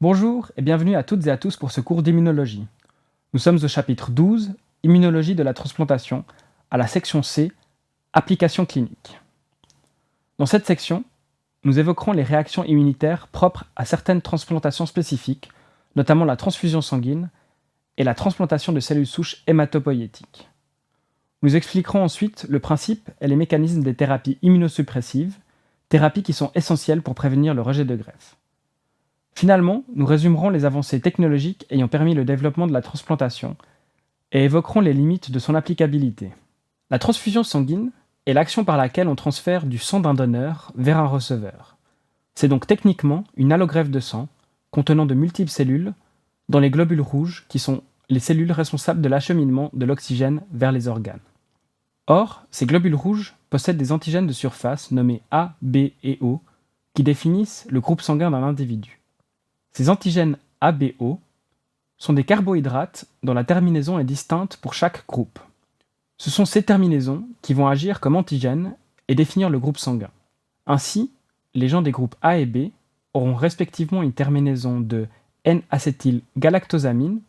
Bonjour et bienvenue à toutes et à tous pour ce cours d'immunologie. Nous sommes au chapitre 12, Immunologie de la transplantation, à la section C, Applications cliniques. Dans cette section, nous évoquerons les réactions immunitaires propres à certaines transplantations spécifiques, notamment la transfusion sanguine et la transplantation de cellules souches hématopoïétiques. Nous expliquerons ensuite le principe et les mécanismes des thérapies immunosuppressives, thérapies qui sont essentielles pour prévenir le rejet de greffe. Finalement, nous résumerons les avancées technologiques ayant permis le développement de la transplantation et évoquerons les limites de son applicabilité. La transfusion sanguine est l'action par laquelle on transfère du sang d'un donneur vers un receveur. C'est donc techniquement une allogreffe de sang contenant de multiples cellules, dont les globules rouges qui sont les cellules responsables de l'acheminement de l'oxygène vers les organes. Or, ces globules rouges possèdent des antigènes de surface nommés A, B et O qui définissent le groupe sanguin d'un individu. Ces antigènes ABO sont des carbohydrates dont la terminaison est distincte pour chaque groupe. Ce sont ces terminaisons qui vont agir comme antigènes et définir le groupe sanguin. Ainsi, les gens des groupes A et B auront respectivement une terminaison de N-acétylgalactosamine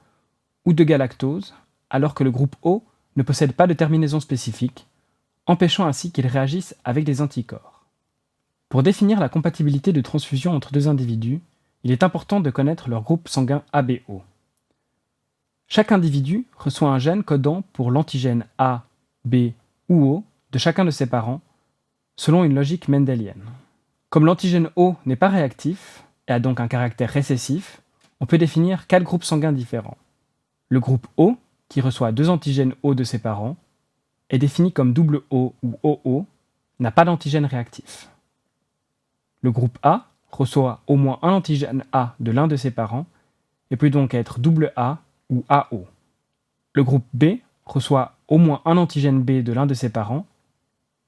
ou de galactose, alors que le groupe O ne possède pas de terminaison spécifique, empêchant ainsi qu'ils réagissent avec des anticorps. Pour définir la compatibilité de transfusion entre deux individus, il est important de connaître leur groupe sanguin ABO. Chaque individu reçoit un gène codant pour l'antigène A, B ou O de chacun de ses parents, selon une logique mendélienne. Comme l'antigène O n'est pas réactif et a donc un caractère récessif, on peut définir 4 groupes sanguins différents. Le groupe O, qui reçoit 2 antigènes O de ses parents, est défini comme double O ou OO, n'a pas d'antigène réactif. Le groupe A reçoit au moins un antigène A de l'un de ses parents et peut donc être double A ou AO. Le groupe B reçoit au moins un antigène B de l'un de ses parents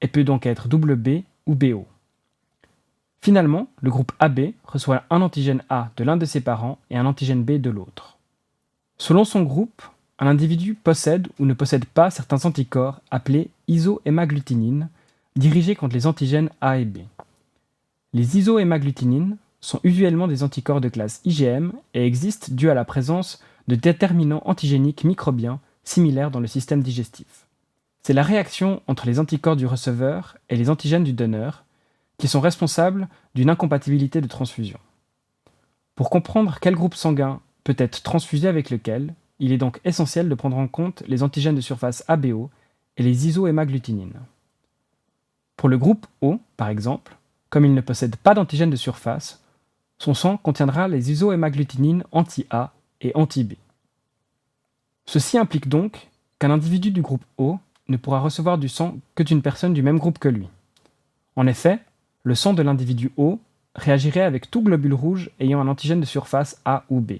et peut donc être double B ou BO. Finalement, le groupe AB reçoit un antigène A de l'un de ses parents et un antigène B de l'autre. Selon son groupe, un individu possède ou ne possède pas certains anticorps appelés isohémagglutinines, dirigés contre les antigènes A et B. Les isohémagglutinines sont usuellement des anticorps de classe IgM et existent dû à la présence de déterminants antigéniques microbiens similaires dans le système digestif. C'est la réaction entre les anticorps du receveur et les antigènes du donneur qui sont responsables d'une incompatibilité de transfusion. Pour comprendre quel groupe sanguin peut être transfusé avec lequel, il est donc essentiel de prendre en compte les antigènes de surface ABO et les isohémagglutinines. Pour le groupe O, par exemple, comme il ne possède pas d'antigène de surface, son sang contiendra les isohémagglutinines anti-A et anti-B. Ceci implique donc qu'un individu du groupe O ne pourra recevoir du sang que d'une personne du même groupe que lui. En effet, le sang de l'individu O réagirait avec tout globule rouge ayant un antigène de surface A ou B.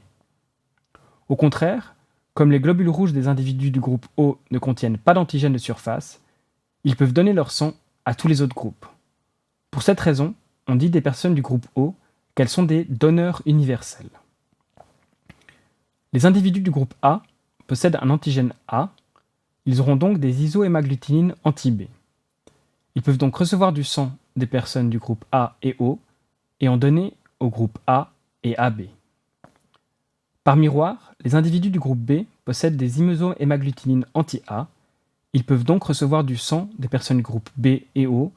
Au contraire, comme les globules rouges des individus du groupe O ne contiennent pas d'antigène de surface, ils peuvent donner leur sang à tous les autres groupes. Pour cette raison, on dit des personnes du groupe O qu'elles sont des donneurs universels. Les individus du groupe A possèdent un antigène A, ils auront donc des isohémagglutinines anti-B. Ils peuvent donc recevoir du sang des personnes du groupe A et O et en donner au groupe A et AB. Par miroir, les individus du groupe B possèdent des isohémagglutinines anti-A, ils peuvent donc recevoir du sang des personnes du groupe B et O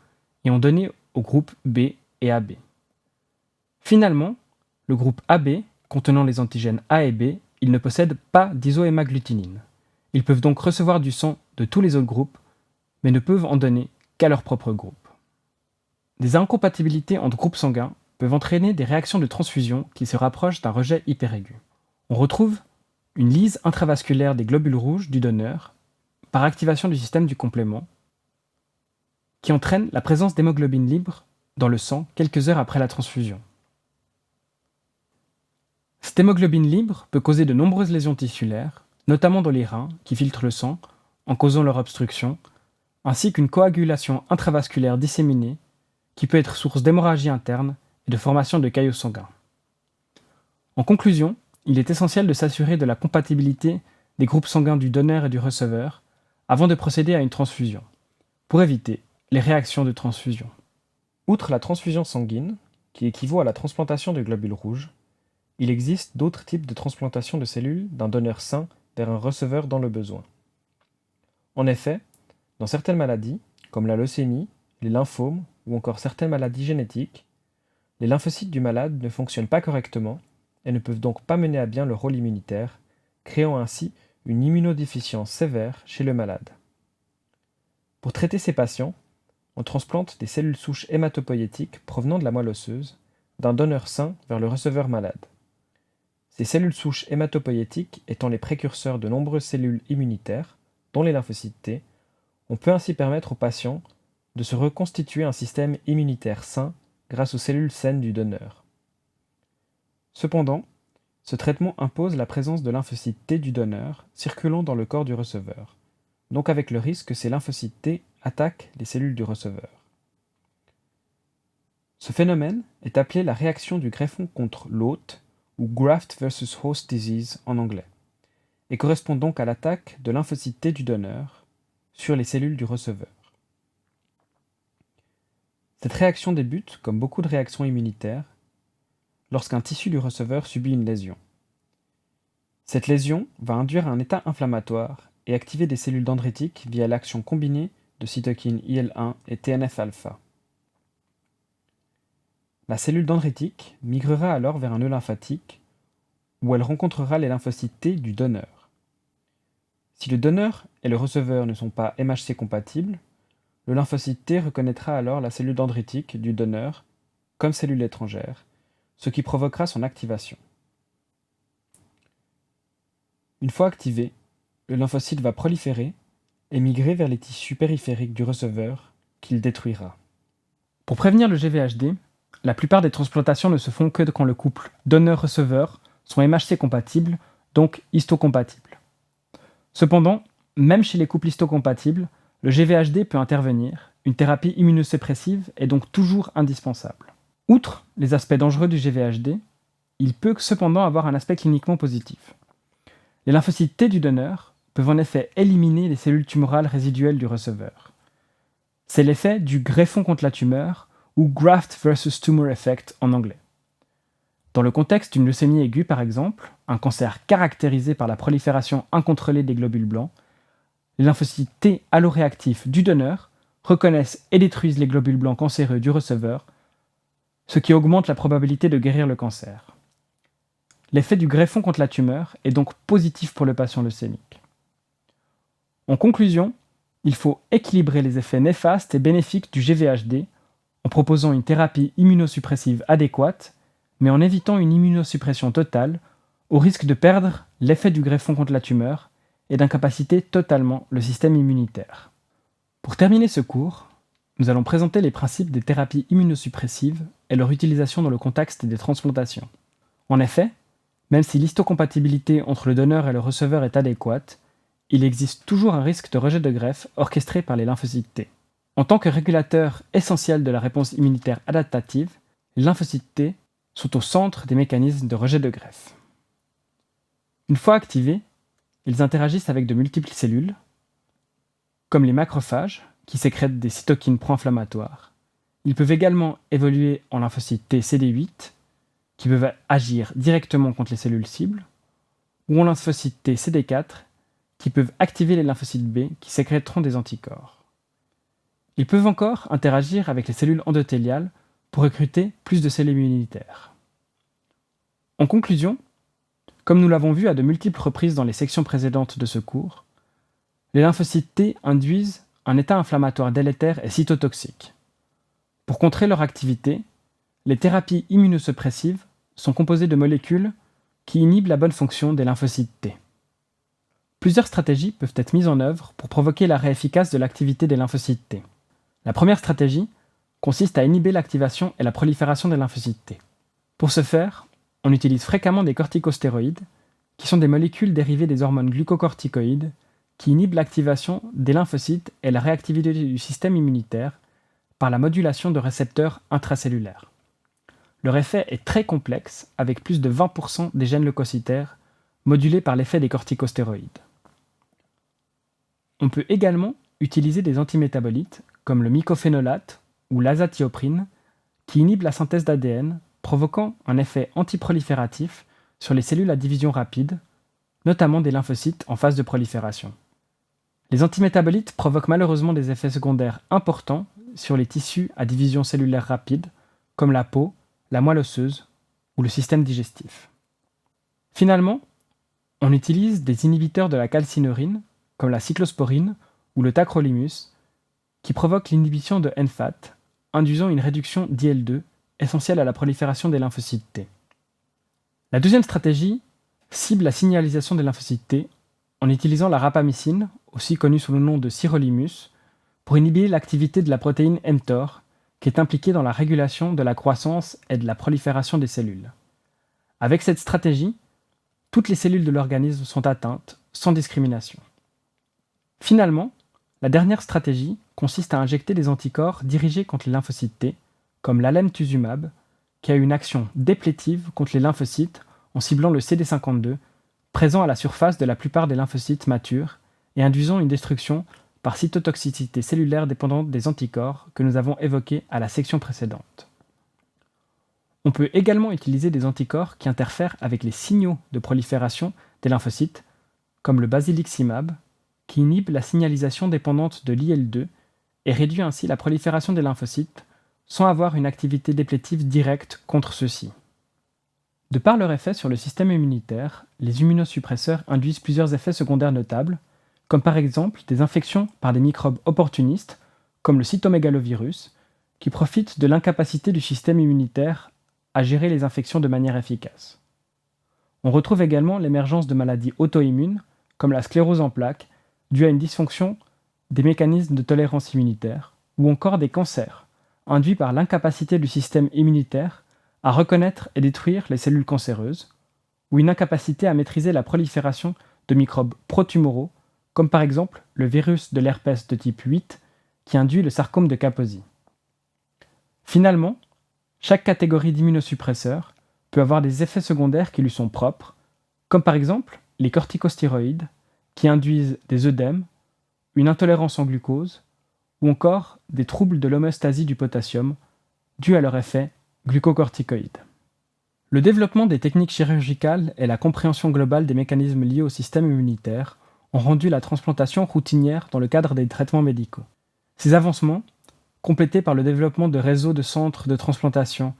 et en donner au groupe B et AB. Finalement, le groupe AB, contenant les antigènes A et B, il ne possède pas d'isohémagglutinine. Ils peuvent donc recevoir du sang de tous les autres groupes, mais ne peuvent en donner qu'à leur propre groupe. Des incompatibilités entre groupes sanguins peuvent entraîner des réactions de transfusion qui se rapprochent d'un rejet hyperaigu. On retrouve une lyse intravasculaire des globules rouges du donneur par activation du système du complément, qui entraîne la présence d'hémoglobine libre dans le sang quelques heures après la transfusion. Cette hémoglobine libre peut causer de nombreuses lésions tissulaires, notamment dans les reins qui filtrent le sang en causant leur obstruction, ainsi qu'une coagulation intravasculaire disséminée qui peut être source d'hémorragie interne et de formation de caillots sanguins. En conclusion, il est essentiel de s'assurer de la compatibilité des groupes sanguins du donneur et du receveur avant de procéder à une transfusion, pour éviter les réactions de transfusion. Outre la transfusion sanguine, qui équivaut à la transplantation de globules rouges, Il existe d'autres types de transplantation de cellules d'un donneur sain vers un receveur dans le besoin. En effet, dans certaines maladies, comme la leucémie, les lymphomes ou encore certaines maladies génétiques, les lymphocytes du malade ne fonctionnent pas correctement et ne peuvent donc pas mener à bien le rôle immunitaire, créant ainsi une immunodéficience sévère chez le malade. Pour traiter ces patients, on transplante des cellules souches hématopoïétiques provenant de la moelle osseuse, d'un donneur sain vers le receveur malade. Ces cellules souches hématopoïétiques étant les précurseurs de nombreuses cellules immunitaires, dont les lymphocytes T, on peut ainsi permettre aux patients de se reconstituer un système immunitaire sain grâce aux cellules saines du donneur. Cependant, ce traitement impose la présence de lymphocytes T du donneur circulant dans le corps du receveur, donc avec le risque que ces lymphocytes T attaquent les cellules du receveur. Ce phénomène est appelé la réaction du greffon contre l'hôte, ou graft versus host disease en anglais, et correspond donc à l'attaque de lymphocytes T du donneur sur les cellules du receveur. Cette réaction débute, comme beaucoup de réactions immunitaires, lorsqu'un tissu du receveur subit une lésion. Cette lésion va induire un état inflammatoire et activer des cellules dendritiques via l'action combinée de cytokines IL-1 et TNF-alpha. La cellule dendritique migrera alors vers un nœud lymphatique où elle rencontrera les lymphocytes T du donneur. Si le donneur et le receveur ne sont pas MHC compatibles, le lymphocyte T reconnaîtra alors la cellule dendritique du donneur comme cellule étrangère, ce qui provoquera son activation. Une fois activé, le lymphocyte va proliférer et migrer vers les tissus périphériques du receveur qu'il détruira. Pour prévenir le GVHD, la plupart des transplantations ne se font que quand le couple donneur-receveur sont MHC compatibles, donc histocompatibles. Cependant, même chez les couples histocompatibles, le GVHD peut intervenir, une thérapie immunosuppressive est donc toujours indispensable. Outre les aspects dangereux du GVHD, il peut cependant avoir un aspect cliniquement positif. Les lymphocytes T du donneur peuvent en effet éliminer les cellules tumorales résiduelles du receveur. C'est l'effet du greffon contre la tumeur, ou graft versus tumor effect en anglais. Dans le contexte d'une leucémie aiguë par exemple, un cancer caractérisé par la prolifération incontrôlée des globules blancs, les lymphocytes T alloréactifs du donneur reconnaissent et détruisent les globules blancs cancéreux du receveur, ce qui augmente la probabilité de guérir le cancer. L'effet du greffon contre la tumeur est donc positif pour le patient leucémique. En conclusion, il faut équilibrer les effets néfastes et bénéfiques du GVHD en proposant une thérapie immunosuppressive adéquate, mais en évitant une immunosuppression totale, au risque de perdre l'effet du greffon contre la tumeur et d'incapaciter totalement le système immunitaire. Pour terminer ce cours, nous allons présenter les principes des thérapies immunosuppressives et leur utilisation dans le contexte des transplantations. En effet, même si l'histocompatibilité entre le donneur et le receveur est adéquate, il existe toujours un risque de rejet de greffe orchestré par les lymphocytes T. En tant que régulateur essentiel de la réponse immunitaire adaptative, les lymphocytes T sont au centre des mécanismes de rejet de greffe. Une fois activés, ils interagissent avec de multiples cellules, comme les macrophages, qui sécrètent des cytokines pro-inflammatoires. Ils peuvent également évoluer en lymphocytes T CD8, qui peuvent agir directement contre les cellules cibles, ou en lymphocytes T CD4, qui peuvent activer les lymphocytes B, qui sécréteront des anticorps. Ils peuvent encore interagir avec les cellules endothéliales pour recruter plus de cellules immunitaires. En conclusion, comme nous l'avons vu à de multiples reprises dans les sections précédentes de ce cours, les lymphocytes T induisent un état inflammatoire délétère et cytotoxique. Pour contrer leur activité, les thérapies immunosuppressives sont composées de molécules qui inhibent la bonne fonction des lymphocytes T. Plusieurs stratégies peuvent être mises en œuvre pour provoquer l'arrêt efficace de l'activité des lymphocytes T. La première stratégie consiste à inhiber l'activation et la prolifération des lymphocytes T. Pour ce faire, on utilise fréquemment des corticostéroïdes, qui sont des molécules dérivées des hormones glucocorticoïdes qui inhibent l'activation des lymphocytes et la réactivité du système immunitaire par la modulation de récepteurs intracellulaires. Leur effet est très complexe, avec plus de 20% des gènes leucocytaires modulés par l'effet des corticostéroïdes. On peut également utiliser des antimétabolites comme le mycophénolate ou l'azatioprine qui inhibent la synthèse d'ADN, provoquant un effet antiprolifératif sur les cellules à division rapide, notamment des lymphocytes en phase de prolifération. Les antimétabolites provoquent malheureusement des effets secondaires importants sur les tissus à division cellulaire rapide, comme la peau, la moelle osseuse ou le système digestif. Finalement, on utilise des inhibiteurs de la calcinurine, comme la cyclosporine ou le tacrolimus, qui provoquent l'inhibition de NFAT, induisant une réduction d'IL-2 essentielle à la prolifération des lymphocytes T. La deuxième stratégie cible la signalisation des lymphocytes T en utilisant la rapamycine, aussi connue sous le nom de sirolimus, pour inhiber l'activité de la protéine mTOR, qui est impliquée dans la régulation de la croissance et de la prolifération des cellules. Avec cette stratégie, toutes les cellules de l'organisme sont atteintes, sans discrimination. Finalement, la dernière stratégie consiste à injecter des anticorps dirigés contre les lymphocytes T, comme l'alemtuzumab, qui a une action déplétive contre les lymphocytes en ciblant le CD52, présent à la surface de la plupart des lymphocytes matures et induisant une destruction par cytotoxicité cellulaire dépendante des anticorps que nous avons évoqués à la section précédente. On peut également utiliser des anticorps qui interfèrent avec les signaux de prolifération des lymphocytes, comme le basiliximab, qui inhibe la signalisation dépendante de l'IL-2 et réduit ainsi la prolifération des lymphocytes sans avoir une activité déplétive directe contre ceux-ci. De par leur effet sur le système immunitaire, les immunosuppresseurs induisent plusieurs effets secondaires notables, comme par exemple des infections par des microbes opportunistes, comme le cytomégalovirus, qui profitent de l'incapacité du système immunitaire à gérer les infections de manière efficace. On retrouve également l'émergence de maladies auto-immunes, comme la sclérose en plaques, due à une dysfonction des mécanismes de tolérance immunitaire, ou encore des cancers, induits par l'incapacité du système immunitaire à reconnaître et détruire les cellules cancéreuses, ou une incapacité à maîtriser la prolifération de microbes protumoraux, comme par exemple le virus de l'herpès de type 8 qui induit le sarcome de Kaposi. Finalement, chaque catégorie d'immunosuppresseurs peut avoir des effets secondaires qui lui sont propres, comme par exemple les corticostéroïdes qui induisent des œdèmes, une intolérance en glucose, ou encore des troubles de l'homéostasie du potassium dus à leur effet glucocorticoïde. Le développement des techniques chirurgicales et la compréhension globale des mécanismes liés au système immunitaire ont rendu la transplantation routinière dans le cadre des traitements médicaux. Ces avancements, complétés par le développement de réseaux de centres de transplantation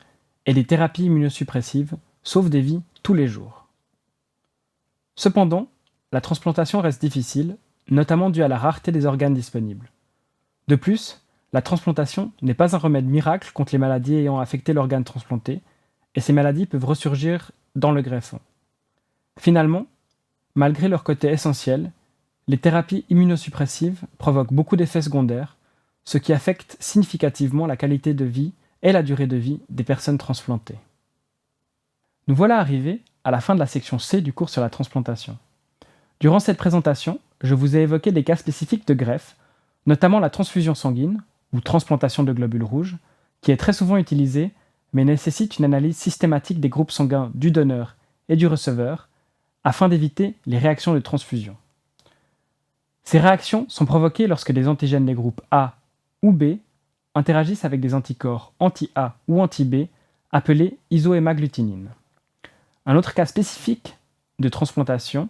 et des thérapies immunosuppressives, sauvent des vies tous les jours. Cependant, la transplantation reste difficile, notamment due à la rareté des organes disponibles. De plus, la transplantation n'est pas un remède miracle contre les maladies ayant affecté l'organe transplanté, et ces maladies peuvent ressurgir dans le greffon. Finalement, malgré leur côté essentiel, les thérapies immunosuppressives provoquent beaucoup d'effets secondaires, ce qui affecte significativement la qualité de vie et la durée de vie des personnes transplantées. Nous voilà arrivés à la fin de la section C du cours sur la transplantation. Durant cette présentation, je vous ai évoqué des cas spécifiques de greffe, notamment la transfusion sanguine, ou transplantation de globules rouges, qui est très souvent utilisée, mais nécessite une analyse systématique des groupes sanguins du donneur et du receveur, afin d'éviter les réactions de transfusion. Ces réactions sont provoquées lorsque des antigènes des groupes A ou B interagissent avec des anticorps anti-A ou anti-B, appelés isohémagglutinine. Un autre cas spécifique de transplantation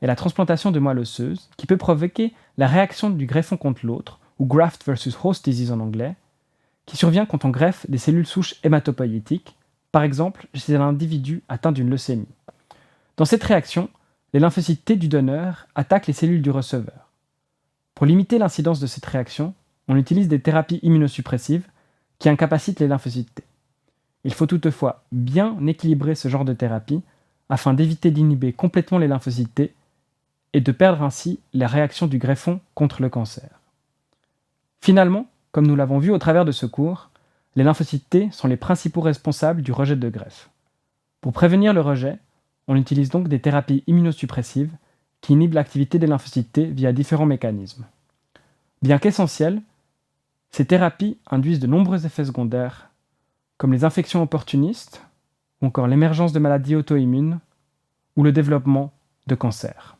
est la transplantation de moelle osseuse, qui peut provoquer la réaction du greffon contre l'autre, ou graft versus host disease en anglais, qui survient quand on greffe des cellules souches hématopoïétiques, par exemple chez un individu atteint d'une leucémie. Dans cette réaction, les lymphocytes T du donneur attaquent les cellules du receveur. Pour limiter l'incidence de cette réaction, on utilise des thérapies immunosuppressives qui incapacitent les lymphocytes T. Il faut toutefois bien équilibrer ce genre de thérapie afin d'éviter d'inhiber complètement les lymphocytes T et de perdre ainsi la réaction du greffon contre le cancer. Finalement, comme nous l'avons vu au travers de ce cours, les lymphocytes T sont les principaux responsables du rejet de greffe. Pour prévenir le rejet, on utilise donc des thérapies immunosuppressives qui inhibent l'activité des lymphocytes T via différents mécanismes. Bien qu'essentielles, ces thérapies induisent de nombreux effets secondaires, comme les infections opportunistes, ou encore l'émergence de maladies auto-immunes, ou le développement de cancers.